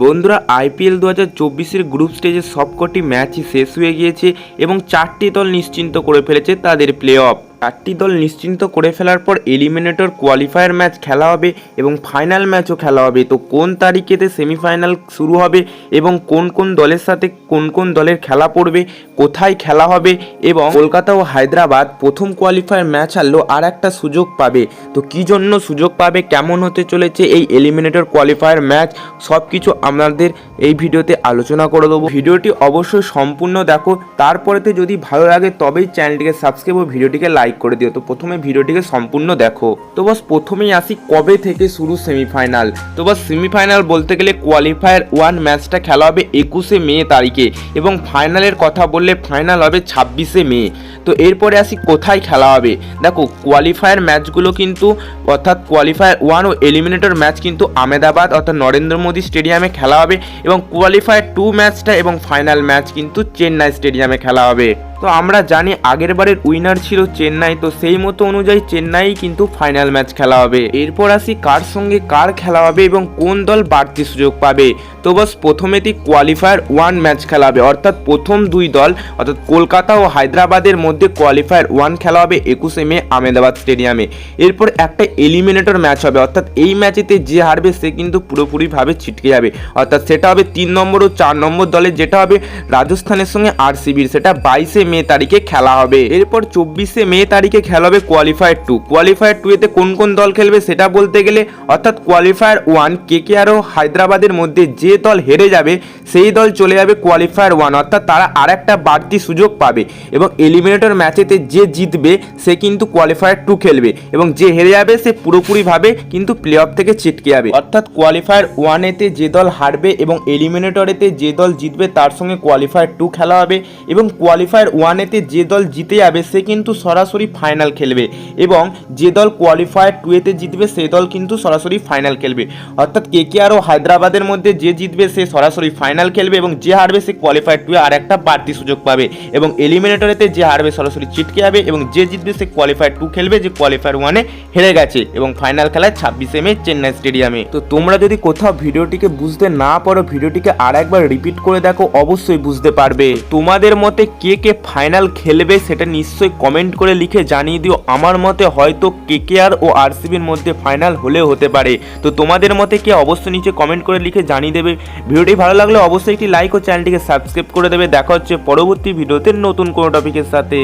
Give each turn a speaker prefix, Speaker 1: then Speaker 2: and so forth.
Speaker 1: বন্ধুরা IPL 2024-এর group স্টেজের সবকটি ম্যাচই শেষ হয়ে গিয়েছে এবং 4টি দল নিশ্চিন্ত করে ফেলেছে তাদের প্লে অফ। 4টি দল নিশ্চিন্ত করে ফেলার পর এলিমিনেটর কোয়ালিফায়ার ম্যাচ খেলা হবে এবং ফাইনাল ম্যাচও খেলা হবে। তো কোন তারিখেতে সেমিফাইনাল শুরু হবে এবং কোন কোন দলের সাথে কোন কোন দলের খেলা পড়বে, কোথায় খেলা হবে এবং কলকাতা ও হায়দ্রাবাদ প্রথম কোয়ালিফায়ার ম্যাচ হারলেও আর একটা সুযোগ পাবে। তো কী জন্য সুযোগ পাবে, কেমন হতে চলেছে এই এলিমিনেটর কোয়ালিফায়ার ম্যাচ, সব কিছু আমাদের এই ভিডিওতে আলোচনা করে দেবো। ভিডিওটি অবশ্যই সম্পূর্ণ দেখো, তারপরেতে যদি ভালো লাগে তবেই চ্যানেলটিকে সাবস্ক্রাইব ও ভিডিওটিকে লাইক করে দিও। তো প্রথমে ভিডিওটিকে সম্পূর্ণ দেখো। তো বস প্রথমেই আসি কবে থেকে শুরু সেমিফাইনাল। তো বস সেমিফাইনাল বলতে গেলে কোয়ালিফায়ার 1 ম্যাচটা খেলা হবে 21শে মে তারিখে এবং ফাইনালের কথা বললে ফাইনাল হবে 26শে মে। তো এরপরে আসি কোথায় খেলা হবে। দেখো কোয়ালিফায়ার ম্যাচগুলো কিন্তু অর্থাৎ কোয়ালিফায়ার 1 ও এলিমিনেটর ম্যাচ কিন্তু আহমেদাবাদ অর্থাৎ নরেন্দ্র মোদী স্টেডিয়ামে খেলা হবে এবং কোয়ালিফায়ার 2 ম্যাচটা এবং ফাইনাল ম্যাচ কিন্তু চেন্নাই স্টেডিয়ামে খেলা হবে। তো আমরা জানি আগের বারের উইনার ছিল চেন্নাই, তো সেই মতো অনুযায়ী চেন্নাই কিন্তু ফাইনাল ম্যাচ খেলা হবে। এরপর আসি কার সঙ্গে কার খেলা হবে এবং কোন দল বাড়তি সুযোগ পাবে। তো বস প্রথমেতেই কোয়ালিফায়ার 1 ম্যাচ খেলা হবে অর্থাৎ প্রথম 2 দল অর্থাৎ কলকাতা ও হায়দ্রাবাদের মধ্যে কোয়ালিফায়ার 1 খেলা হবে 21শে মে আহমেদাবাদ স্টেডিয়ামে। এরপর একটা এলিমিনেটর ম্যাচ হবে অর্থাৎ এই ম্যাচেতে যে হারবে সে কিন্তু পুরোপুরিভাবে ছিটকে যাবে, অর্থাৎ সেটা হবে 3 নম্বর ও 4 নম্বর দলের, যেটা হবে রাজস্থানের সঙ্গে আরসিবির, সেটা 22শে মে তারিখে খেলা হবে। এরপর 24শে মে তারিখে খেলা হবে কোয়ালিফায়ার 2। কোয়ালিফায়ার 2 এতে কোন কোন দল খেলবে সেটা বলতে গেলে অর্থাৎ কোয়ালিফায়ার 1 কেকেআর ও হায়দ্রাবাদের মধ্যে যে দল হেরে যাবে সেই দল চলে যাবে কোয়ালিফায়ার 1 অর্থাৎ তারা আর একটা বাড়তি সুযোগ পাবে এবং এলিমিনেটর ম্যাচেতে যে জিতবে সে কিন্তু কোয়ালিফায়ার 2 খেলবে এবং যে হেরে যাবে সে পুরোপুরিভাবে কিন্তু প্লে অফ থেকে ছিটকে যাবে। অর্থাৎ কোয়ালিফায়ার 1 এতে যে দল হারবে এবং এলিমিনেটরেতে যে দল জিতবে তার সঙ্গে কোয়ালিফায়ার 2 খেলা হবে এবং কোয়ালিফায়ার 1 এতে যে দল জিতে যাবে সে কিন্তু সরাসরি ফাইনাল খেলবে এবং যে দল কোয়ালিফায়ার 2 এতে জিতবে সেই দল কিন্তু সরাসরি ফাইনাল খেলবে। অর্থাৎ কেকেআর ও হায়দ্রাবাদের মধ্যে যে জিতবে সে সরাসরি ফাইনাল খেলবে এবং যে হারবে সে কোয়ালিফায়ার 2 এ আর একটা বাড়তি সুযোগ পাবে এবং এলিমিনেটরেতে যে হারবে সরাসরি ছিটকে যাবে এবং যে জিতবে সে কোয়ালিফায়ার 2 খেলবে যে কোয়ালিফায়ার 1 এ হেরে গেছে এবং ফাইনাল খেলায় 26শে মে চেন্নাই স্টেডিয়ামে। তো তোমরা যদি কোথাও ভিডিওটিকে বুঝতে না পারো ভিডিওটিকে আর একবার রিপিট করে দেখো, অবশ্যই বুঝতে পারবে। তোমাদের মতে কে কে ফাইনাল খেলবে সেটা নিশ্চয়ই কমেন্ট করে লিখে জানিয়ে দিও। আমার মতে হয়তো কেকেআর ও আরসিবির মধ্যে ফাইনাল হলেও হতে পারে। তো তোমাদের মতে কে অবশ্যই নিচে কমেন্ট করে লিখে জানিয়ে দেবে। ভিডিওটি ভালো লাগলে অবশ্যই একটি লাইক ও চ্যানেলটিকে সাবস্ক্রাইব করে দেবে। দেখা হচ্ছে পরবর্তী ভিডিওতে নতুন কোনো টপিকের সাথে।